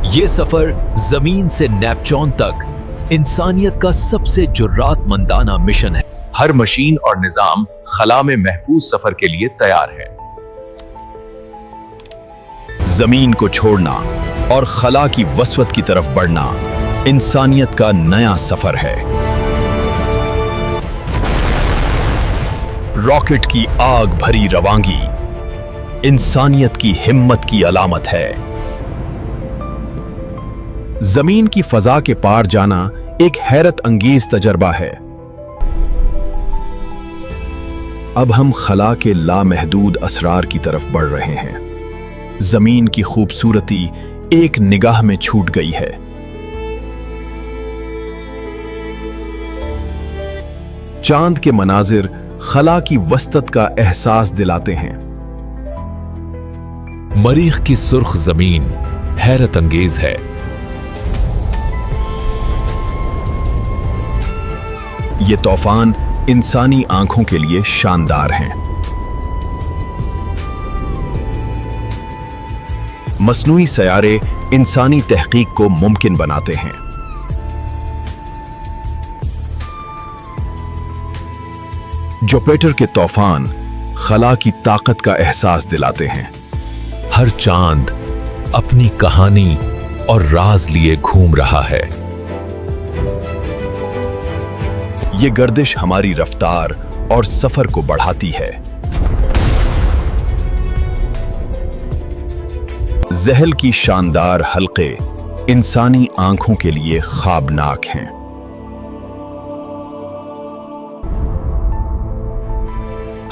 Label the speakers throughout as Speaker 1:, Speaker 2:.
Speaker 1: ये सफर जमीन से नेपच्यून तक इंसानियत का सबसे जुर्रातमंदाना मिशन है। हर मशीन और निजाम खला में महफूज सफर के लिए तैयार है।
Speaker 2: जमीन को छोड़ना और खला की वसवत की तरफ बढ़ना इंसानियत का नया सफर है। रॉकेट की आग भरी रवांगी इंसानियत की हिम्मत की अलामत है। जमीन की फजा के पार जाना एक हैरत अंगेज तजर्बा है। अब हम खला के लामहदूद असरार की तरफ बढ़ रहे हैं। जमीन की खूबसूरती एक निगाह में छूट गई है। चांद के मनाजिर खला की वसतत का एहसास दिलाते हैं।
Speaker 1: मरीख की सुर्ख जमीन हैरत अंगेज है।
Speaker 2: ये तूफान इंसानी आंखों के लिए शानदार हैं। मसनूई सयारे इंसानी तहकीक को मुमकिन बनाते हैं। जुपिटर के तूफान खला की ताकत का एहसास दिलाते हैं।
Speaker 1: हर चांद अपनी कहानी और राज लिए घूम रहा है।
Speaker 2: ये गर्दिश हमारी रफ्तार और सफर को बढ़ाती है। ज़हल की शानदार हल्के इंसानी आंखों के लिए ख्वाबनाक हैं।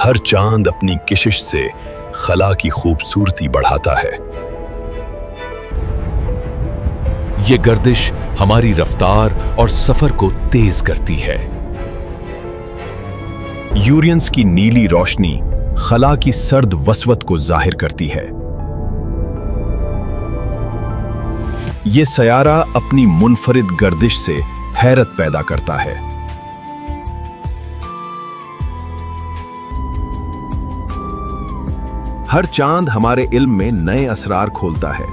Speaker 2: हर चांद अपनी किशिश से खला की खूबसूरती बढ़ाता है।
Speaker 1: ये गर्दिश हमारी रफ्तार और सफर को तेज करती है।
Speaker 2: यूरेनस की नीली रोशनी खला की सर्द वसवत को जाहिर करती है। ये सयारा अपनी मुनफरिद गर्दिश से हैरत पैदा करता है। हर चांद हमारे इल्म में नए असरार खोलता है।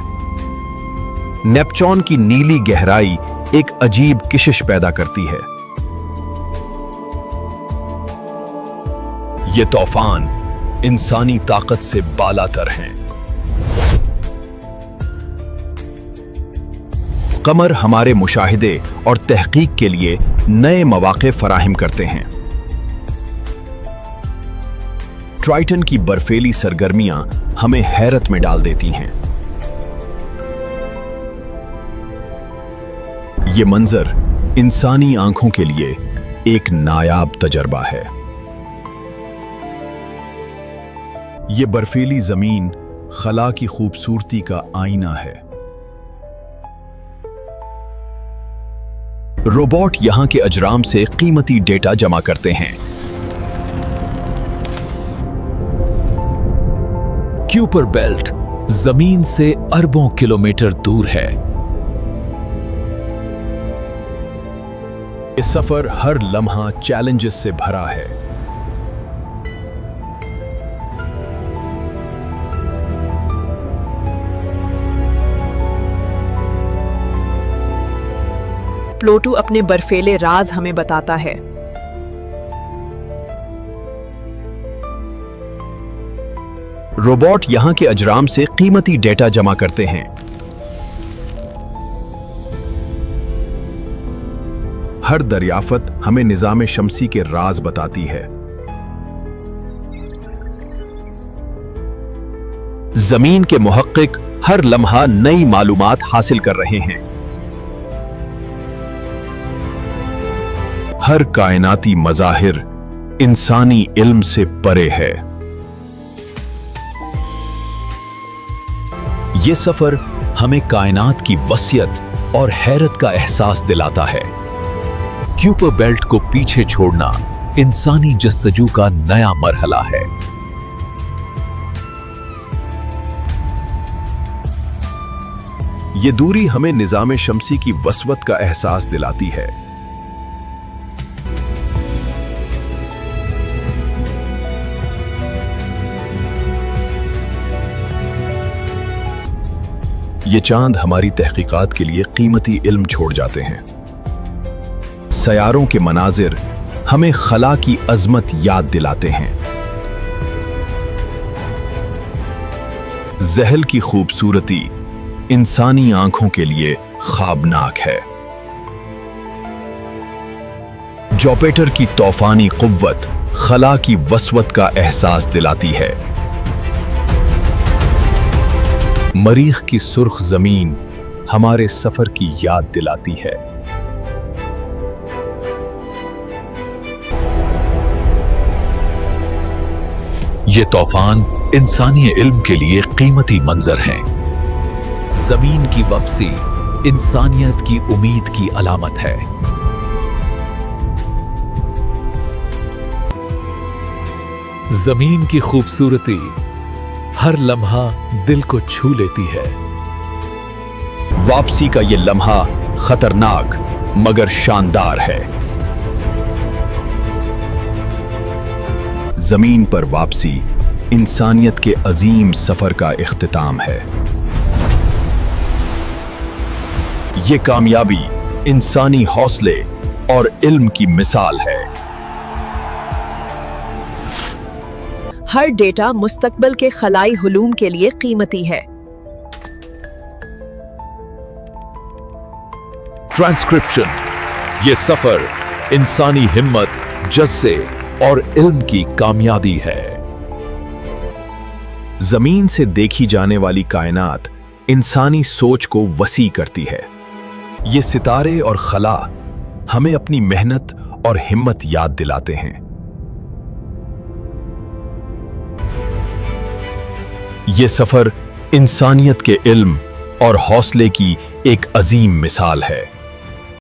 Speaker 2: नेपच्यून की नीली गहराई एक अजीब किशिश पैदा करती है। ये तूफान इंसानी ताकत से बालातर हैं। कमर हमारे मुशाहिदे और तहकीक के लिए नए मौके फराहम करते हैं। ट्राइटन की बर्फीली सरगर्मियां हमें हैरत में डाल देती हैं। ये मंजर इंसानी आंखों के लिए एक नायाब तजर्बा है। ये बर्फीली जमीन खला की खूबसूरती का आईना है। रोबोट यहां के अजराम से कीमती डेटा जमा करते हैं।
Speaker 1: क्यूपर बेल्ट जमीन से अरबों किलोमीटर दूर है।
Speaker 2: ये सफर हर लम्हा चैलेंजेस से भरा है।
Speaker 3: प्लूटो अपने बर्फीले राज हमें बताता है।
Speaker 2: रोबोट यहां के अजराम से कीमती डेटा जमा करते हैं। हर दरियाफत हमें निजाम शमसी के राज बताती है। जमीन के मुहक्किक हर लम्हा नई मालूमात हासिल कर रहे हैं। हर कायनाती मज़ाहिर इंसानी इल्म से परे है। ये सफर हमें कायनात की वसीयत और हैरत का एहसास दिलाता है।
Speaker 1: क्यूपर बेल्ट को पीछे छोड़ना इंसानी जस्तजू का नया मरहला है।
Speaker 2: ये दूरी हमें निजाम शमसी की वसवत का एहसास दिलाती है। یہ چاند ہماری تحقیقات کے لیے قیمتی علم چھوڑ جاتے ہیں۔ سیاروں کے مناظر ہمیں خلا کی عظمت یاد دلاتے ہیں۔ زحل کی خوبصورتی انسانی آنکھوں کے لیے خوابناک ہے۔ جوپیٹر کی طوفانی قوت خلا کی وسعت کا احساس دلاتی ہے۔ مریخ کی سرخ زمین ہمارے سفر کی یاد دلاتی ہے۔
Speaker 1: یہ طوفان انسانی علم کے لیے قیمتی منظر ہیں۔ زمین کی واپسی انسانیت کی امید کی علامت ہے۔ زمین کی خوبصورتی ہر لمحہ دل کو چھو لیتی ہے۔
Speaker 2: واپسی کا یہ لمحہ خطرناک مگر شاندار ہے۔ زمین پر واپسی انسانیت کے عظیم سفر کا اختتام ہے۔ یہ کامیابی انسانی حوصلے اور علم کی مثال ہے۔
Speaker 3: ہر ڈیٹا مستقبل کے خلائی علوم کے لیے قیمتی ہے۔
Speaker 1: ٹرانسکرپشن، یہ سفر انسانی ہمت، جذبے اور علم کی کامیابی ہے۔
Speaker 2: زمین سے دیکھی جانے والی کائنات انسانی سوچ کو وسیع کرتی ہے۔ یہ ستارے اور خلا ہمیں اپنی محنت اور ہمت یاد دلاتے ہیں۔ یہ سفر انسانیت کے علم اور حوصلے کی ایک عظیم مثال ہے۔